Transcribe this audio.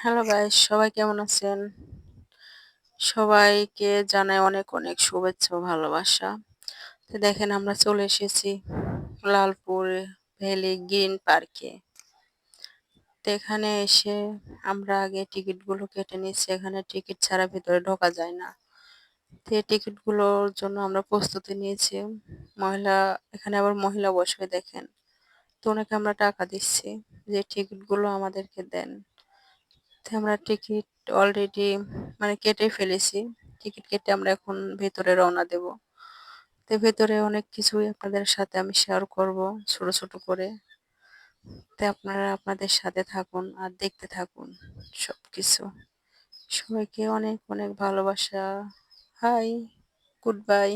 Hello guys, সবাই কেমন আছেন? সবাইকে জানাই অনেক অনেক শুভেচ্ছা ও ভালোবাসা। তো দেখেন আমরা চলে এসেছি লালপুর ভ্যালি গ্রিন পার্কে। তো এখানে এসে আমরা আগে টিকিটগুলো কেটে নিচ্ছি। এখানে টিকিট ছাড়া ভেতরে ঢোকা যায় না। তো এই টিকিটগুলোর জন্য আমরা প্রস্তুতি নিয়েছি। মহিলা এখানে আবার মহিলা বসবে দেখেন। তো ওনাকে আমরা টাকা দিচ্ছি যে টিকিটগুলো আমাদেরকে দেন। তো আমরা টিকিট অলরেডি কেটে ফেলেছি। টিকিট কেটে আমরা এখন ভেতরে রওনা দেব। তো ভেতরে অনেক কিছুই আপনাদের সাথে আমি শেয়ার করব ছোট ছোট করে। তো আপনারা আপনাদের সাথে থাকুন আর দেখতে থাকুন সবকিছু। সবাইকে অনেক অনেক ভালোবাসা। Hi, good bye.